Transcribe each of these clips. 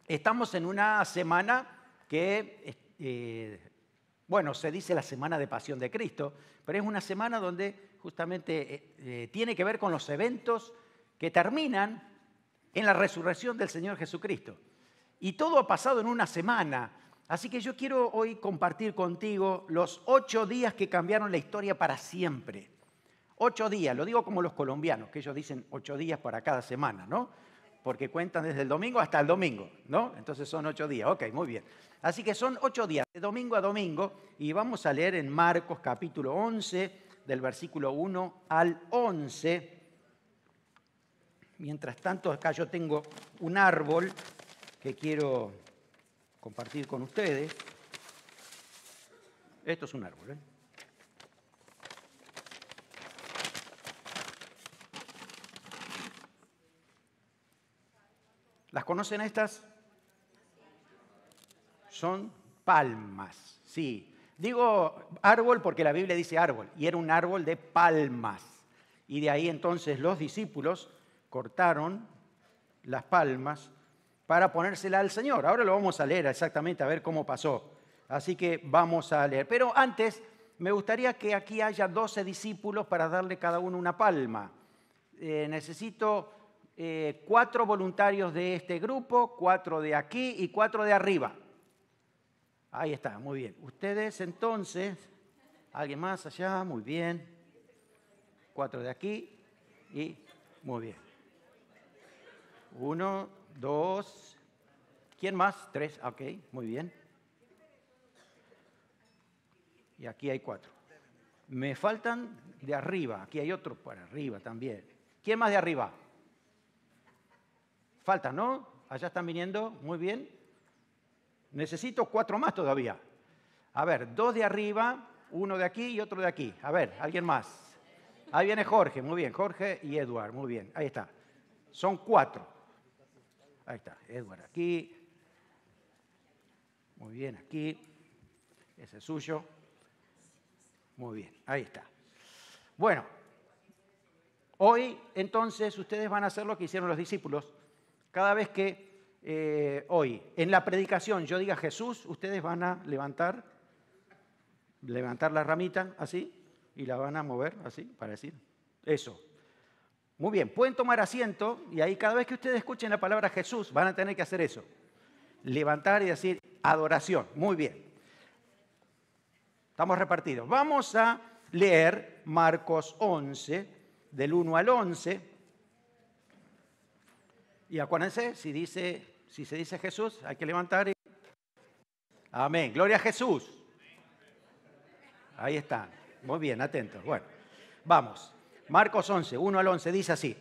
Estamos en una semana que, bueno, se dice la semana de Pasión de Cristo, pero es una semana donde justamente tiene que ver con los eventos que terminan en la resurrección del Señor Jesucristo. Y todo ha pasado en una semana. Así que yo quiero hoy compartir contigo los 8 días que cambiaron la historia para siempre. 8 días, lo digo como los colombianos, que ellos dicen 8 días para cada semana, ¿no? Porque cuentan desde el domingo hasta el domingo, ¿no? Entonces son 8 días, ok, muy bien. Así que son 8 días, de domingo a domingo, y vamos a leer en Marcos capítulo 11, del versículo 1 al 11. Mientras tanto, acá yo tengo un árbol que quiero compartir con ustedes. Esto es un árbol, ¿eh? ¿Las conocen estas? Son palmas, sí. Digo árbol porque la Biblia dice árbol, y era un árbol de palmas. Y de ahí entonces los discípulos cortaron las palmas para ponérsela al Señor. Ahora lo vamos a leer exactamente, a ver cómo pasó. Así que vamos a leer. Pero antes, me gustaría que aquí haya 12 discípulos para darle cada uno una palma. Necesito 4 voluntarios de este grupo, 4 de aquí y 4 de arriba. Ahí está, muy bien. Ustedes entonces, alguien más allá, muy bien. 4 de aquí y muy bien. 1, 2, ¿quién más? 3, ok, muy bien. Y aquí hay 4. Me faltan de arriba, aquí hay otro para arriba también. ¿Quién más de arriba? Faltan, ¿no? Allá están viniendo, muy bien. Necesito 4 más todavía. A ver, 2 de arriba, 1 de aquí y otro de aquí. A ver, ¿alguien más? Ahí viene Jorge, muy bien. Jorge y Edward, muy bien. Ahí está. Son 4. Ahí está, Edward aquí. Muy bien, aquí. Ese es suyo. Muy bien, ahí está. Bueno, hoy entonces ustedes van a hacer lo que hicieron los discípulos. Cada vez que hoy en la predicación yo diga Jesús, ustedes van a levantar la ramita así y la van a mover así para decir eso. Muy bien, pueden tomar asiento y ahí cada vez que ustedes escuchen la palabra Jesús van a tener que hacer eso. Levantar y decir adoración. Muy bien. Estamos repartidos. Vamos a leer Marcos 11, del 1 al 11. Y acuérdense, si se dice Jesús, hay que levantar y... Amén. Gloria a Jesús. Ahí están. Muy bien, atentos. Bueno, vamos. Marcos 11, 1 al 11, dice así.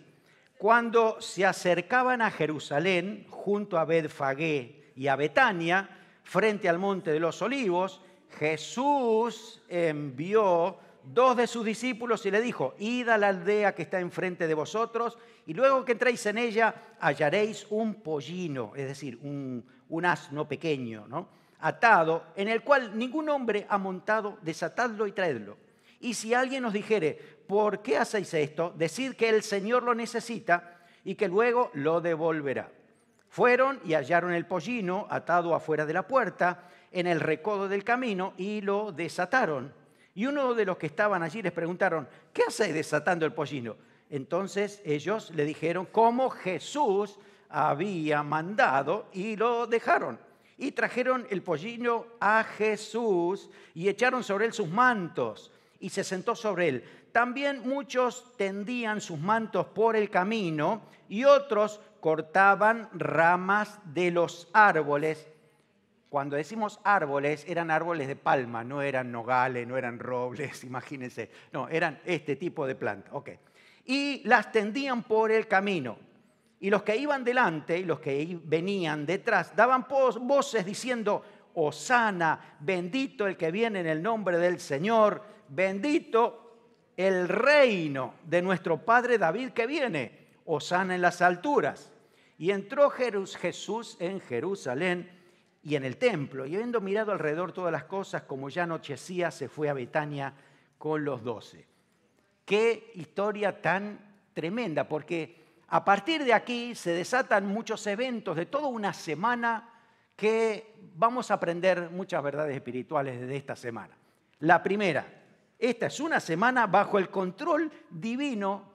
Cuando se acercaban a Jerusalén, junto a Betfagé y a Betania, frente al monte de los Olivos, Jesús envió 2 de sus discípulos y le dijo, id a la aldea que está enfrente de vosotros y luego que entréis en ella hallaréis un pollino, es decir, un asno pequeño, ¿no? Atado, en el cual ningún hombre ha montado, desatadlo y traedlo. Y si alguien os dijere, ¿por qué hacéis esto? Decid que el Señor lo necesita y que luego lo devolverá. Fueron y hallaron el pollino atado afuera de la puerta, en el recodo del camino, y lo desataron. Y uno de los que estaban allí les preguntaron, ¿qué hacéis desatando el pollino? Entonces ellos le dijeron cómo Jesús había mandado y lo dejaron. Y trajeron el pollino a Jesús y echaron sobre él sus mantos y se sentó sobre él. También muchos tendían sus mantos por el camino y otros cortaban ramas de los árboles. Cuando decimos árboles, eran árboles de palma, no eran nogales, no eran robles, imagínense. No, eran este tipo de planta. Okay. Y las tendían por el camino. Y los que iban delante y los que venían detrás daban voces diciendo, Hosana, bendito el que viene en el nombre del Señor, bendito el reino de nuestro Padre David que viene, Hosana en las alturas. Y entró Jesús en Jerusalén y en el templo, y habiendo mirado alrededor todas las cosas, como ya anochecía, se fue a Betania con los 12. Qué historia tan tremenda, porque a partir de aquí se desatan muchos eventos de toda una semana que vamos a aprender muchas verdades espirituales desde esta semana. La primera, esta es una semana bajo el control divino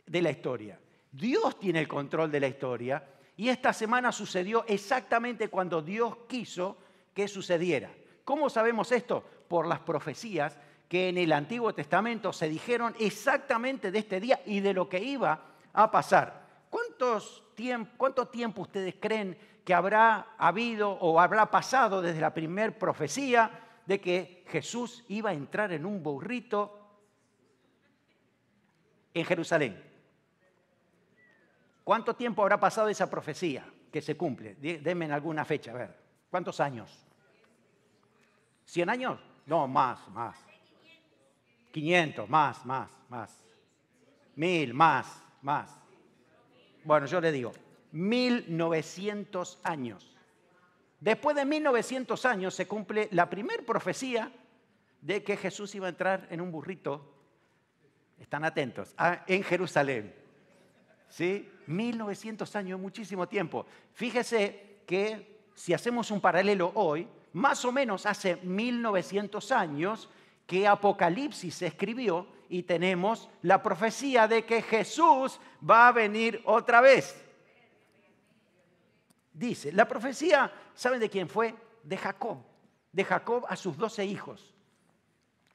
de la historia. Dios tiene el control de la historia y esta semana sucedió exactamente cuando Dios quiso que sucediera. ¿Cómo sabemos esto? Por las profecías que en el Antiguo Testamento se dijeron exactamente de este día y de lo que iba a pasar. ¿Cuánto tiempo ustedes creen que habrá habido o habrá pasado desde la primera profecía de que Jesús iba a entrar en un burrito en Jerusalén? ¿Cuánto tiempo habrá pasado esa profecía que se cumple? Denme alguna fecha, a ver. ¿Cuántos años? ¿100 años? No, más. 500, más. 1000, más. Bueno, yo le digo, 1900 años. Después de 1900 años se cumple la primera profecía de que Jesús iba a entrar en un burrito, están atentos, en Jerusalén. ¿Sí? 1900 años, muchísimo tiempo. Fíjese que si hacemos un paralelo hoy, más o menos hace 1900 años que Apocalipsis se escribió y tenemos la profecía de que Jesús va a venir otra vez. Dice, la profecía, ¿saben de quién fue? De Jacob. De Jacob a sus 12 hijos.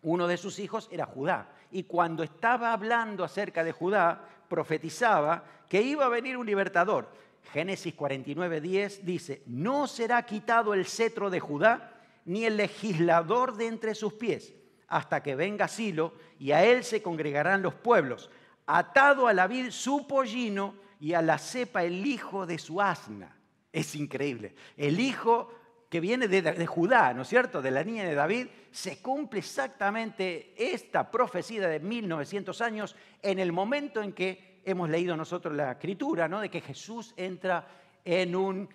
Uno de sus hijos era Judá. Y cuando estaba hablando acerca de Judá, profetizaba que iba a venir un libertador. Génesis 49:10 dice, no será quitado el cetro de Judá, ni el legislador de entre sus pies, hasta que venga Silo, y a él se congregarán los pueblos, atado a la vid su pollino, y a la cepa el hijo de su asna. Es increíble. El hijo que viene de Judá, ¿no es cierto?, de la niña de David, se cumple exactamente esta profecía de 1900 años en el momento en que hemos leído nosotros la Escritura, ¿no?, de que Jesús entra en un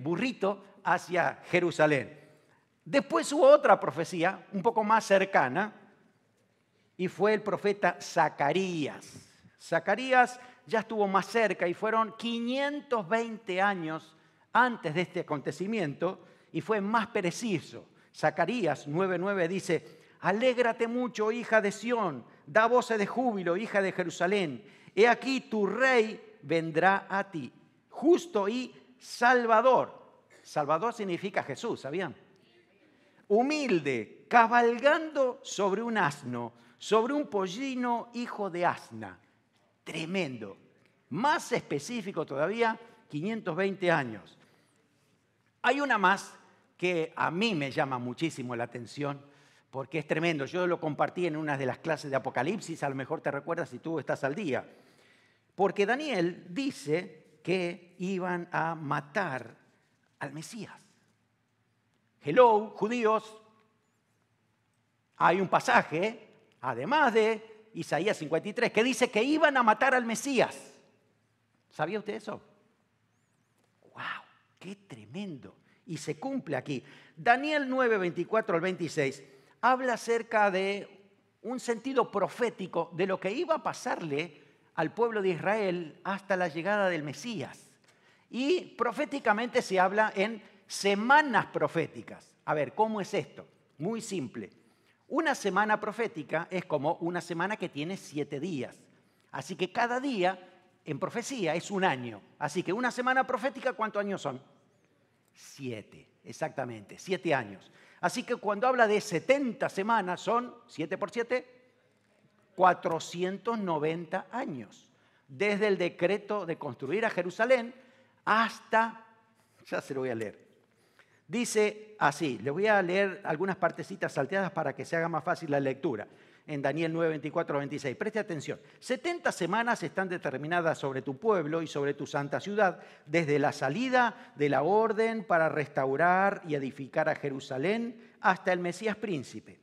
burrito hacia Jerusalén. Después hubo otra profecía, un poco más cercana, y fue el profeta Zacarías. Zacarías ya estuvo más cerca y fueron 520 años antes de este acontecimiento y fue más preciso. Zacarías 9:9 dice, alégrate mucho, hija de Sión, da voces de júbilo, hija de Jerusalén. He aquí tu rey vendrá a ti, justo y salvador. Salvador significa Jesús, ¿sabían? Humilde, cabalgando sobre un asno, sobre un pollino hijo de asna. Tremendo. Más específico todavía, 520 años. Hay una más que a mí me llama muchísimo la atención porque es tremendo. Yo lo compartí en una de las clases de Apocalipsis, a lo mejor te recuerdas si tú estás al día. Porque Daniel dice que iban a matar al Mesías. Hello, judíos. Hay un pasaje, además de Isaías 53, que dice que iban a matar al Mesías. ¿Sabía usted eso? ¡Wow! ¡Qué tremendo! Y se cumple aquí. Daniel 9, 24 al 26 habla acerca de un sentido profético de lo que iba a pasarle al pueblo de Israel hasta la llegada del Mesías. Y proféticamente se habla en semanas proféticas. A ver, ¿cómo es esto? Muy simple. Una semana profética es como una semana que tiene 7 días. Así que cada día en profecía es un año. Así que una semana profética, ¿cuántos años son? 7, exactamente, 7 años. Así que cuando habla de 70 semanas son, 7 por 7, 490 años. Desde el decreto de construir a Jerusalén hasta, ya se lo voy a leer. Dice así, le voy a leer algunas partecitas salteadas para que se haga más fácil la lectura. En Daniel 9, 24, 26. Preste atención. 70 semanas están determinadas sobre tu pueblo y sobre tu santa ciudad, desde la salida de la orden para restaurar y edificar a Jerusalén hasta el Mesías príncipe.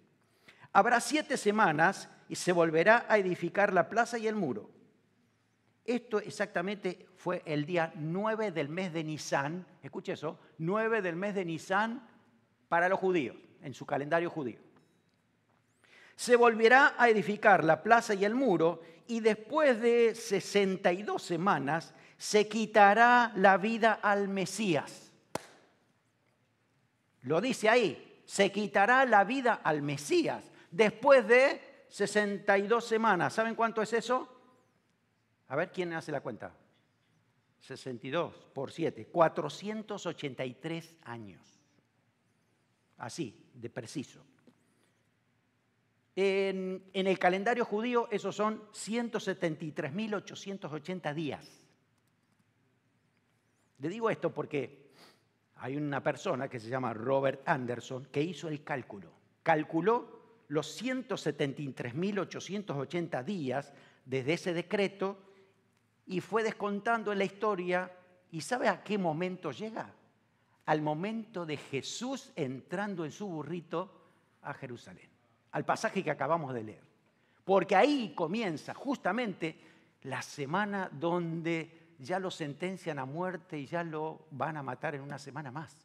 Habrá 7 semanas y se volverá a edificar la plaza y el muro. Esto exactamente fue el día 9 del mes de Nisán. Escuche eso, 9 del mes de Nisán para los judíos, en su calendario judío. Se volverá a edificar la plaza y el muro, y después de 62 semanas se quitará la vida al Mesías. Lo dice ahí, se quitará la vida al Mesías después de 62 semanas. ¿Saben cuánto es eso? A ver, ¿quién hace la cuenta? 62 por 7, 483 años. Así, de preciso. En el calendario judío esos son 173.880 días. Le digo esto porque hay una persona que se llama Robert Anderson que hizo el cálculo. Calculó los 173.880 días desde ese decreto y fue descontando en la historia. ¿Y sabe a qué momento llega? Al momento de Jesús entrando en su burrito a Jerusalén. Al pasaje que acabamos de leer. Porque ahí comienza justamente la semana donde ya lo sentencian a muerte y ya lo van a matar en una semana más.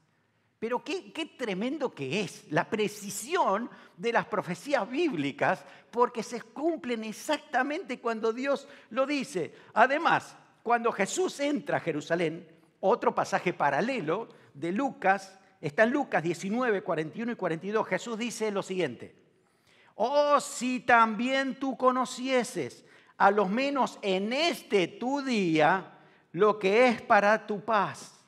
Pero qué tremendo que es la precisión de las profecías bíblicas, porque se cumplen exactamente cuando Dios lo dice. Además, cuando Jesús entra a Jerusalén, otro pasaje paralelo de Lucas, está en Lucas 19, 41 y 42, Jesús dice lo siguiente: oh, si también tú conocieses, a lo menos en este tu día, lo que es para tu paz.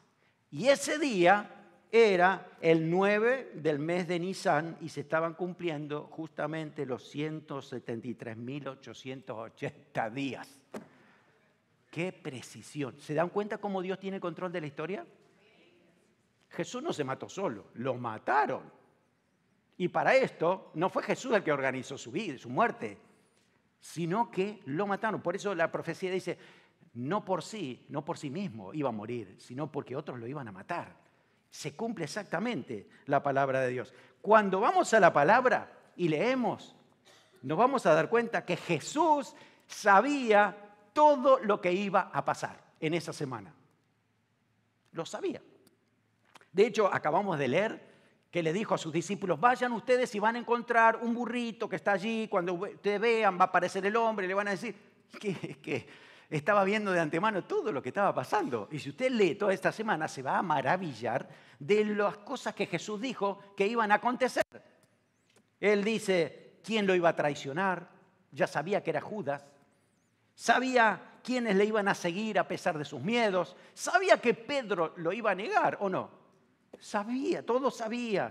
Y ese día era el 9 del mes de Nisan y se estaban cumpliendo justamente los 173.880 días. ¡Qué precisión! ¿Se dan cuenta cómo Dios tiene control de la historia? Jesús no se mató solo, lo mataron. Y para esto no fue Jesús el que organizó su vida, su muerte, sino que lo mataron. Por eso la profecía dice, no por sí mismo iba a morir, sino porque otros lo iban a matar. Se cumple exactamente la palabra de Dios. Cuando vamos a la palabra y leemos, nos vamos a dar cuenta que Jesús sabía todo lo que iba a pasar en esa semana. Lo sabía. De hecho, acabamos de leer que le dijo a sus discípulos, vayan ustedes y van a encontrar un burrito que está allí, cuando ustedes vean va a aparecer el hombre, le van a decir que estaba viendo de antemano todo lo que estaba pasando. Y si usted lee toda esta semana, se va a maravillar de las cosas que Jesús dijo que iban a acontecer. Él dice quién lo iba a traicionar, ya sabía que era Judas, sabía quiénes le iban a seguir a pesar de sus miedos, sabía que Pedro lo iba a negar, ¿o no? Sabía, todo sabía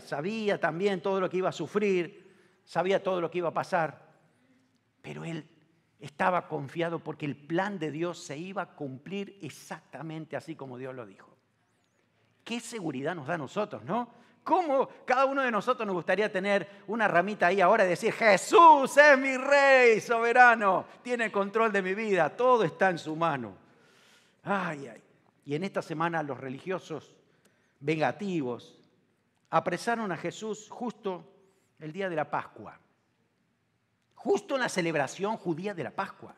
también todo lo que iba a sufrir, sabía todo lo que iba a pasar, pero él estaba confiado porque el plan de Dios se iba a cumplir exactamente así como Dios lo dijo. Qué seguridad nos da a nosotros, ¿no? ¿Cómo cada uno de nosotros nos gustaría tener una ramita ahí ahora y decir, Jesús es mi Rey soberano, tiene control de mi vida, todo está en su mano? Ay. Y en esta semana los religiosos vengativos apresaron a Jesús justo el día de la Pascua, justo en la celebración judía de la Pascua.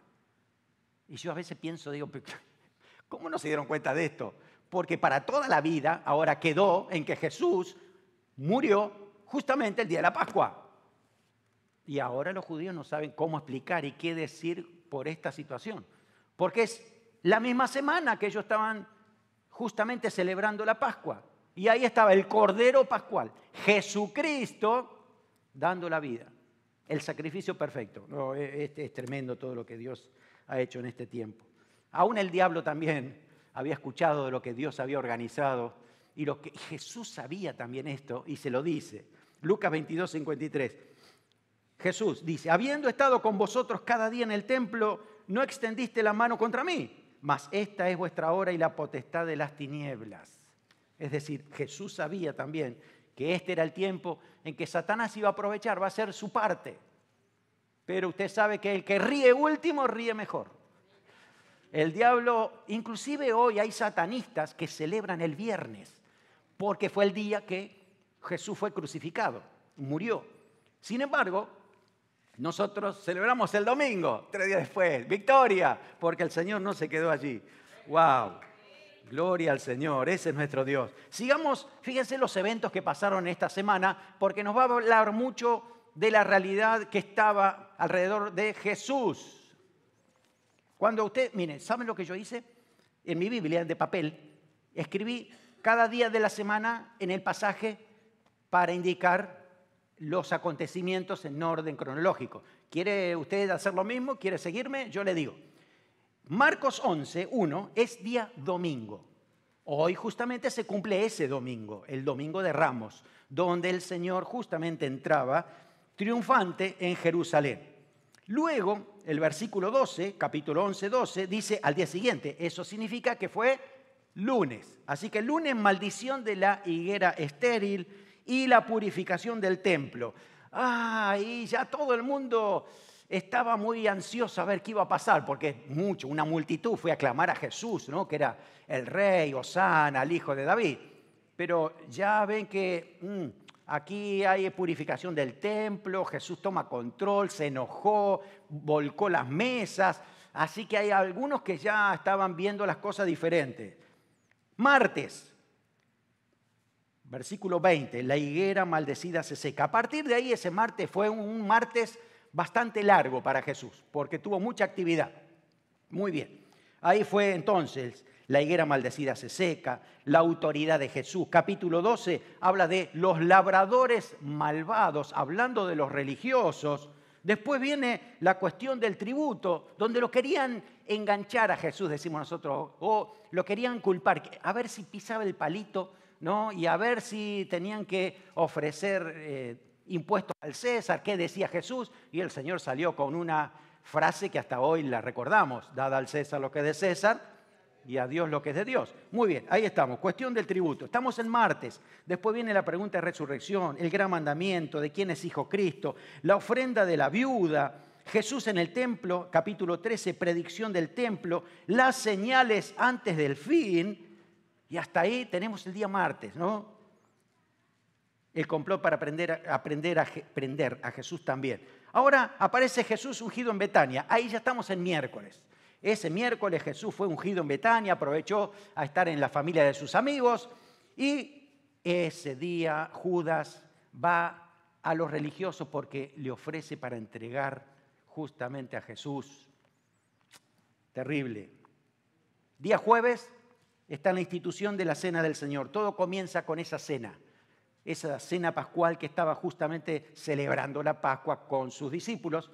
Y yo a veces pienso, digo, ¿cómo no se dieron cuenta de esto? Porque para toda la vida ahora quedó en que Jesús murió justamente el día de la Pascua. Y ahora los judíos no saben cómo explicar y qué decir por esta situación, porque es la misma semana que ellos estaban justamente celebrando la Pascua. Y ahí estaba el Cordero Pascual, Jesucristo dando la vida, el sacrificio perfecto. No, es tremendo todo lo que Dios ha hecho en este tiempo. Aún el diablo también había escuchado de lo que Dios había organizado y lo que Jesús sabía también esto y se lo dice. Lucas 22, 53. Jesús dice, habiendo estado con vosotros cada día en el templo, no extendiste la mano contra mí, mas esta es vuestra hora y la potestad de las tinieblas. Es decir, Jesús sabía también que este era el tiempo en que Satanás iba a aprovechar, va a hacer su parte. Pero usted sabe que el que ríe último, ríe mejor. El diablo, inclusive hoy hay satanistas que celebran el viernes, porque fue el día que Jesús fue crucificado, murió. Sin embargo, nosotros celebramos el domingo, 3 días después, victoria, porque el Señor no se quedó allí. ¡Wow! Gloria al Señor, ese es nuestro Dios. Sigamos, fíjense los eventos que pasaron esta semana, porque nos va a hablar mucho de la realidad que estaba alrededor de Jesús. Cuando usted, miren, ¿saben lo que yo hice? En mi Biblia de papel, escribí cada día de la semana en el pasaje para indicar los acontecimientos en orden cronológico. ¿Quiere usted hacer lo mismo? ¿Quiere seguirme? Yo le digo. Marcos 11, 1, es día domingo. Hoy justamente se cumple ese domingo, el domingo de Ramos, donde el Señor justamente entraba triunfante en Jerusalén. Luego, el versículo 12, capítulo 11, 12, dice al día siguiente. Eso significa que fue lunes. Así que lunes, maldición de la higuera estéril y la purificación del templo. Y ya todo el mundo estaba muy ansioso a ver qué iba a pasar, porque una multitud fue a clamar a Jesús, ¿no? Que era el rey, Hosana, el hijo de David. Pero ya ven que aquí hay purificación del templo, Jesús toma control, se enojó, volcó las mesas, así que hay algunos que ya estaban viendo las cosas diferentes. Martes, versículo 20, la higuera maldecida se seca. A partir de ahí ese martes fue un martes bastante largo para Jesús, porque tuvo mucha actividad. Muy bien, ahí fue entonces, la higuera maldecida se seca, la autoridad de Jesús. Capítulo 12 habla de los labradores malvados, hablando de los religiosos. Después viene la cuestión del tributo, donde lo querían enganchar a Jesús, decimos nosotros, o lo querían culpar, a ver si pisaba el palito, ¿no? Y a ver si tenían que ofrecer impuestos al César. ¿Qué decía Jesús? Y el Señor salió con una frase que hasta hoy la recordamos: dad al César lo que es de César y a Dios lo que es de Dios. Muy bien, ahí estamos, cuestión del tributo. Estamos en martes, después viene la pregunta de resurrección, el gran mandamiento de quién es hijo Cristo, la ofrenda de la viuda, Jesús en el templo, capítulo 13, predicción del templo, las señales antes del fin, y hasta ahí tenemos el día martes, ¿no? El complot para prender a Jesús también. Ahora aparece Jesús ungido en Betania, ahí ya estamos en miércoles. Ese miércoles Jesús fue ungido en Betania, aprovechó a estar en la familia de sus amigos y ese día Judas va a los religiosos porque le ofrece para entregar justamente a Jesús. Terrible. Día jueves está en la institución de la Cena del Señor. Todo comienza con esa cena pascual que estaba justamente celebrando la Pascua con sus discípulos.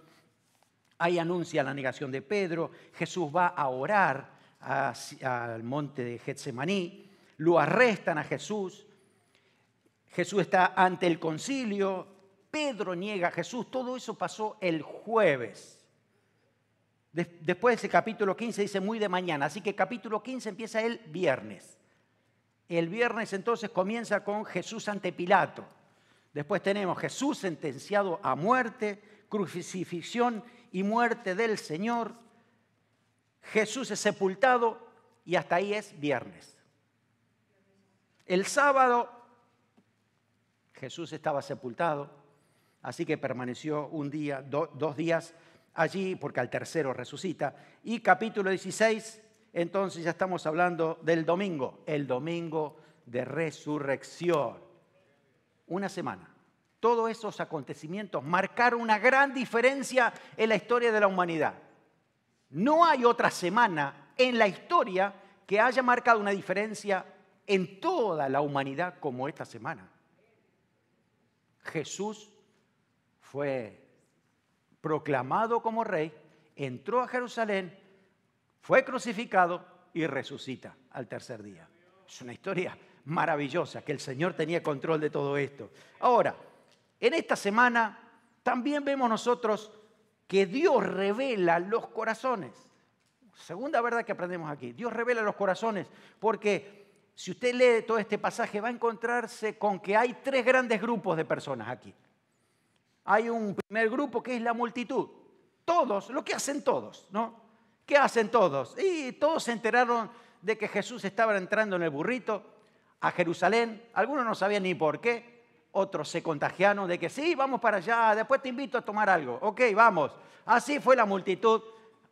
Ahí anuncia la negación de Pedro, Jesús va a orar al monte de Getsemaní, lo arrestan a Jesús, Jesús está ante el concilio, Pedro niega a Jesús, todo eso pasó el jueves. Después de ese capítulo 15 dice muy de mañana, así que capítulo 15 empieza el viernes. El viernes entonces comienza con Jesús ante Pilato. Después tenemos Jesús sentenciado a muerte, crucifixión y muerte del Señor. Jesús es sepultado y hasta ahí es viernes. El sábado Jesús estaba sepultado, así que permaneció un día, 2 días allí, porque al tercero resucita. Y capítulo 16, entonces ya estamos hablando del domingo, el domingo de resurrección. Una semana. Todos esos acontecimientos marcaron una gran diferencia en la historia de la humanidad. No hay otra semana en la historia que haya marcado una diferencia en toda la humanidad como esta semana. Jesús fue proclamado como rey, entró a Jerusalén, fue crucificado y resucita al tercer día. Es una historia maravillosa, que el Señor tenía control de todo esto. Ahora, en esta semana también vemos nosotros que Dios revela los corazones. Segunda verdad que aprendemos aquí, Dios revela los corazones, porque si usted lee todo este pasaje va a encontrarse con que hay 3 grandes grupos de personas aquí. Hay un primer grupo que es la multitud. Todos, lo que hacen todos, ¿no? ¿Qué hacen todos? Y todos se enteraron de que Jesús estaba entrando en el burrito a Jerusalén. Algunos no sabían ni por qué. Otros se contagiaron de que sí, vamos para allá, después te invito a tomar algo. Ok, vamos. Así fue la multitud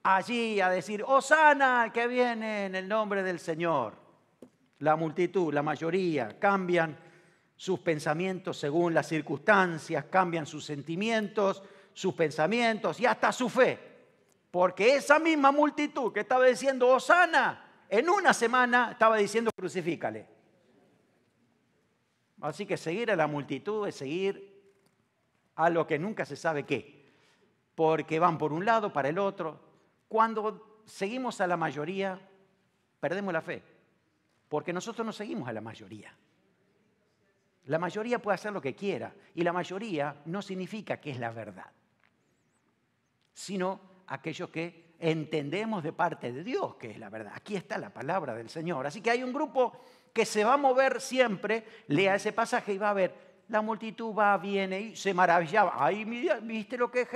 allí a decir, Hosana, que viene en el nombre del Señor. La multitud, la mayoría, cambian sus pensamientos según las circunstancias, cambian sus sentimientos, sus pensamientos y hasta su fe. Porque esa misma multitud que estaba diciendo Hosana, en una semana estaba diciendo crucifícale. Así que seguir a la multitud es seguir a lo que nunca se sabe qué. Porque van por un lado, para el otro. Cuando seguimos a la mayoría, perdemos la fe. Porque nosotros no seguimos a la mayoría. La mayoría puede hacer lo que quiera. Y la mayoría no significa que es la verdad. Sino aquellos que entendemos de parte de Dios que es la verdad. Aquí está la palabra del Señor. Así que hay un grupo que se va a mover siempre. Lea ese pasaje y va a ver. La multitud va, viene y se maravillaba. Ahí viste lo que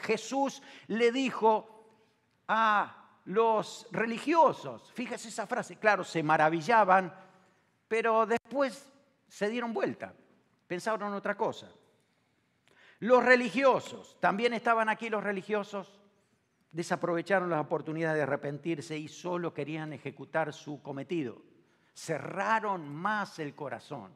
Jesús le dijo a los religiosos. Fíjese esa frase. Claro, se maravillaban, pero después se dieron vuelta. Pensaron en otra cosa. Los religiosos, también estaban aquí los religiosos, desaprovecharon las oportunidades de arrepentirse y solo querían ejecutar su cometido. Cerraron más el corazón.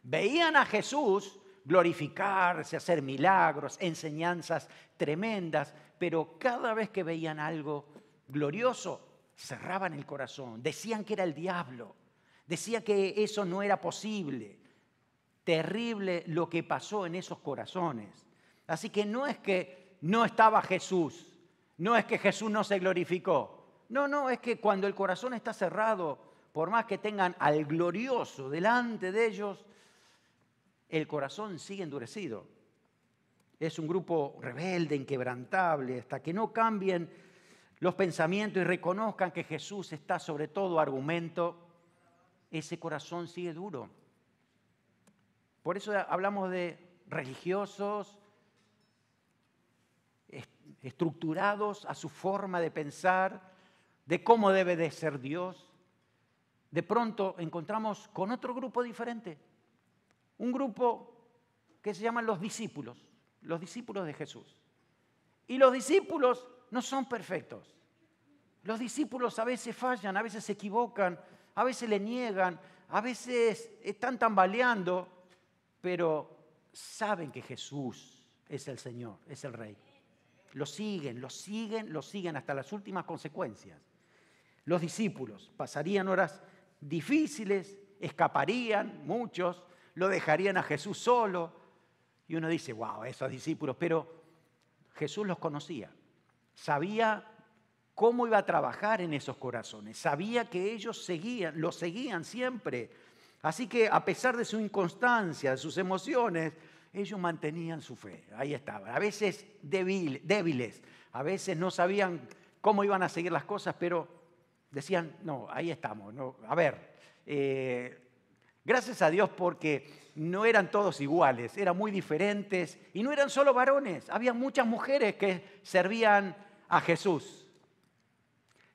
Veían a Jesús glorificarse, hacer milagros, enseñanzas tremendas, pero cada vez que veían algo glorioso, cerraban el corazón. Decían que era el diablo, decían que eso no era posible. Terrible lo que pasó en esos corazones. Así que no es que no estaba Jesús, no es que Jesús no se glorificó. No, es que cuando el corazón está cerrado, por más que tengan al glorioso delante de ellos, el corazón sigue endurecido. Es un grupo rebelde, inquebrantable, hasta que no cambien los pensamientos y reconozcan que Jesús está sobre todo argumento, ese corazón sigue duro. Por eso hablamos de religiosos, estructurados a su forma de pensar, de cómo debe de ser Dios. De pronto encontramos con otro grupo diferente, un grupo que se llaman los discípulos de Jesús. Y los discípulos no son perfectos. Los discípulos a veces fallan, a veces se equivocan, a veces le niegan, a veces están tambaleando, pero saben que Jesús es el Señor, es el Rey. Lo siguen hasta las últimas consecuencias. Los discípulos pasarían horas difíciles, escaparían muchos, lo dejarían a Jesús solo. Y uno dice, wow, esos discípulos, pero Jesús los conocía. Sabía cómo iba a trabajar en esos corazones. Sabía que ellos lo seguían siempre. Así que a pesar de su inconstancia, de sus emociones, ellos mantenían su fe. Ahí estaban. A veces débiles, a veces no sabían cómo iban a seguir las cosas, pero decían, no, ahí estamos. No, a ver, gracias a Dios porque no eran todos iguales, eran muy diferentes y no eran solo varones, había muchas mujeres que servían a Jesús.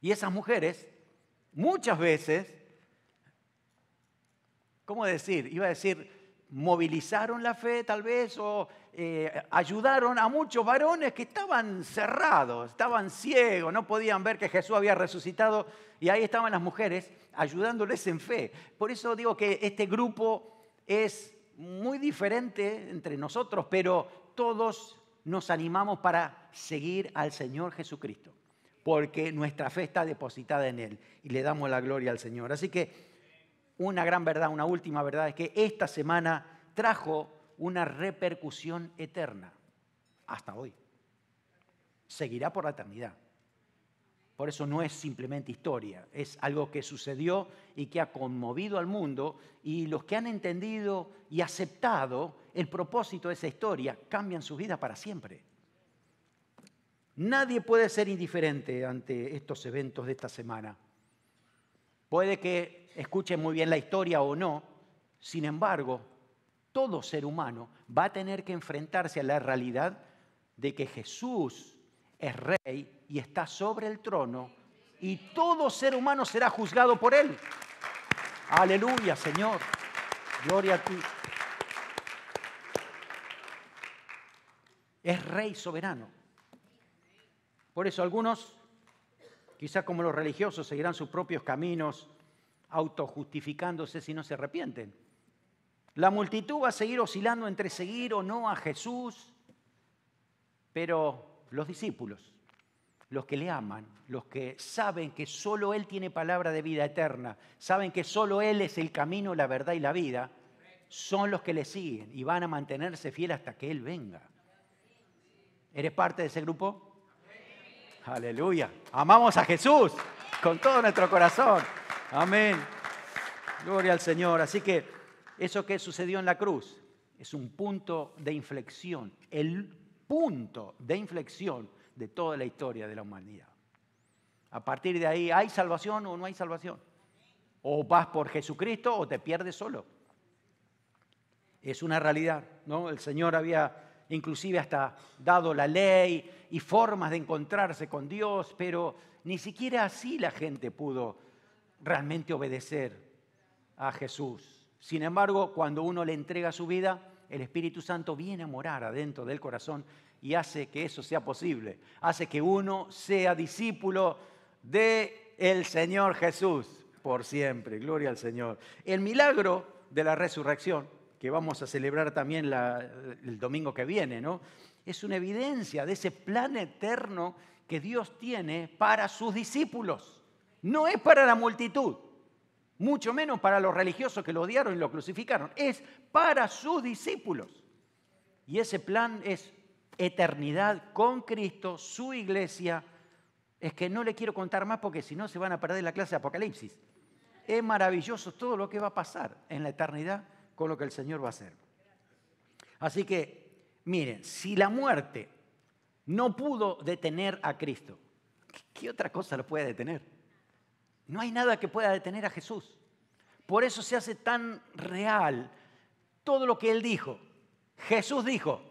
Y esas mujeres muchas veces, ¿cómo decir? Iba a decir, movilizaron la fe tal vez o ayudaron a muchos varones que estaban cerrados, estaban ciegos, no podían ver que Jesús había resucitado y ahí estaban las mujeres ayudándoles en fe. Por eso digo que este grupo es muy diferente entre nosotros, pero todos nos animamos para seguir al Señor Jesucristo, porque nuestra fe está depositada en Él y le damos la gloria al Señor. Así que una gran verdad, una última verdad es que esta semana trajo una repercusión eterna hasta hoy. Seguirá por la eternidad. Por eso no es simplemente historia, es algo que sucedió y que ha conmovido al mundo y los que han entendido y aceptado el propósito de esa historia cambian su vida para siempre. Nadie puede ser indiferente ante estos eventos de esta semana. Puede que escuchen muy bien la historia o no, sin embargo, todo ser humano va a tener que enfrentarse a la realidad de que Jesús es Rey y está sobre el trono y todo ser humano será juzgado por Él. Aleluya, Señor. Gloria a ti. Es Rey soberano. Por eso algunos, quizás como los religiosos, seguirán sus propios caminos, autojustificándose si no se arrepienten. La multitud va a seguir oscilando entre seguir o no a Jesús, pero los discípulos, los que le aman, los que saben que solo Él tiene palabra de vida eterna, saben que solo Él es el camino, la verdad y la vida, son los que le siguen y van a mantenerse fieles hasta que Él venga. ¿Eres parte de ese grupo? Aleluya. Amamos a Jesús con todo nuestro corazón. Amén. Gloria al Señor. Así que eso que sucedió en la cruz es un punto de inflexión, el punto de inflexión de toda la historia de la humanidad. A partir de ahí, ¿hay salvación o no hay salvación? O vas por Jesucristo o te pierdes solo. Es una realidad, ¿no? El Señor había inclusive hasta dado la ley y formas de encontrarse con Dios, pero ni siquiera así la gente pudo realmente obedecer a Jesús. Sin embargo, cuando uno le entrega su vida, el Espíritu Santo viene a morar adentro del corazón y hace que eso sea posible. Hace que uno sea discípulo del Señor Jesús por siempre. Gloria al Señor. El milagro de la resurrección, que vamos a celebrar también el domingo que viene, ¿no? Es una evidencia de ese plan eterno que Dios tiene para sus discípulos. No es para la multitud, mucho menos para los religiosos que lo odiaron y lo crucificaron. Es para sus discípulos. Y ese plan es eternidad con Cristo, su iglesia. Es que no le quiero contar más porque si no se van a perder la clase de Apocalipsis. Es maravilloso todo lo que va a pasar en la eternidad con lo que el Señor va a hacer. Así que, miren, si la muerte no pudo detener a Cristo, ¿qué otra cosa lo puede detener? No hay nada que pueda detener a Jesús. Por eso se hace tan real todo lo que Él dijo. Jesús dijo,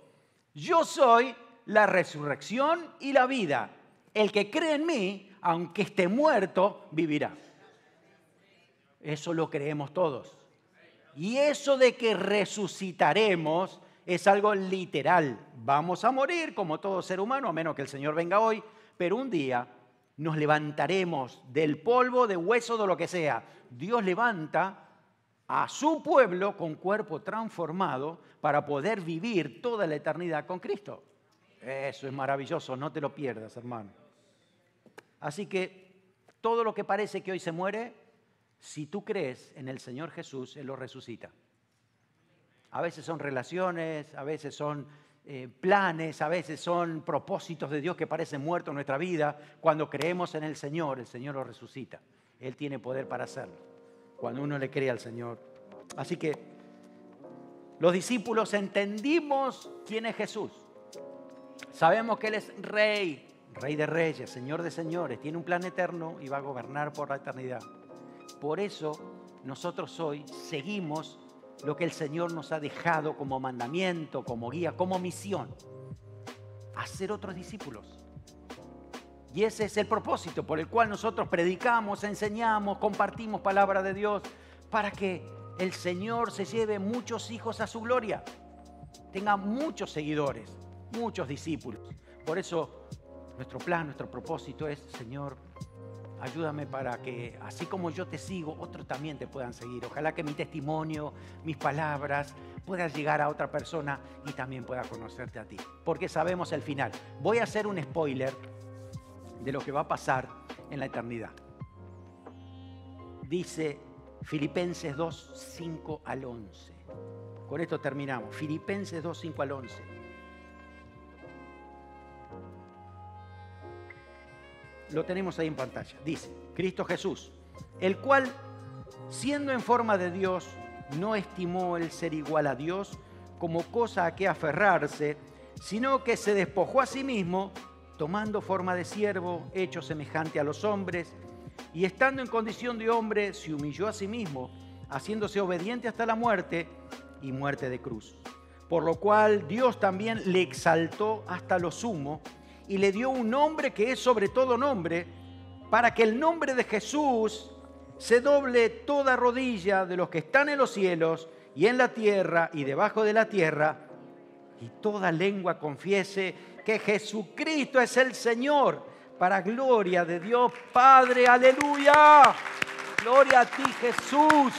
yo soy la resurrección y la vida. El que cree en mí, aunque esté muerto, vivirá. Eso lo creemos todos. Y eso de que resucitaremos es algo literal. Vamos a morir como todo ser humano, a menos que el Señor venga hoy, pero un día nos levantaremos del polvo, de hueso, de lo que sea. Dios levanta a su pueblo con cuerpo transformado para poder vivir toda la eternidad con Cristo. Eso es maravilloso, no te lo pierdas, hermano. Así que todo lo que parece que hoy se muere, si tú crees en el Señor Jesús, Él lo resucita. A veces son relaciones, a veces son planes, a veces son propósitos de Dios que parecen muertos en nuestra vida. Cuando creemos en el Señor lo resucita. Él tiene poder para hacerlo, cuando uno le cree al Señor. Así que los discípulos entendimos quién es Jesús. Sabemos que Él es Rey de reyes, Señor de señores, tiene un plan eterno y va a gobernar por la eternidad. Por eso nosotros hoy seguimos lo que el Señor nos ha dejado como mandamiento, como guía, como misión. Hacer otros discípulos. Y ese es el propósito por el cual nosotros predicamos, enseñamos, compartimos palabra de Dios, para que el Señor se lleve muchos hijos a su gloria, tenga muchos seguidores, muchos discípulos. Por eso nuestro plan, nuestro propósito es, Señor, ayúdame para que, así como yo te sigo, otros también te puedan seguir. Ojalá que mi testimonio, mis palabras, puedan llegar a otra persona y también pueda conocerte a ti. Porque sabemos el final. Voy a hacer un spoiler de lo que va a pasar en la eternidad. Dice Filipenses 2, 5 al 11. Con esto terminamos. Filipenses 2, 5 al 11. Lo tenemos ahí en pantalla. Dice, Cristo Jesús, el cual, siendo en forma de Dios, no estimó el ser igual a Dios como cosa a que aferrarse, sino que se despojó a sí mismo, tomando forma de siervo, hecho semejante a los hombres, y estando en condición de hombre, se humilló a sí mismo, haciéndose obediente hasta la muerte y muerte de cruz. Por lo cual Dios también le exaltó hasta lo sumo, y le dio un nombre que es sobre todo nombre, para que el nombre de Jesús se doble toda rodilla de los que están en los cielos y en la tierra y debajo de la tierra, y toda lengua confiese que Jesucristo es el Señor, para gloria de Dios Padre. ¡Aleluya! ¡Gloria a ti, Jesús!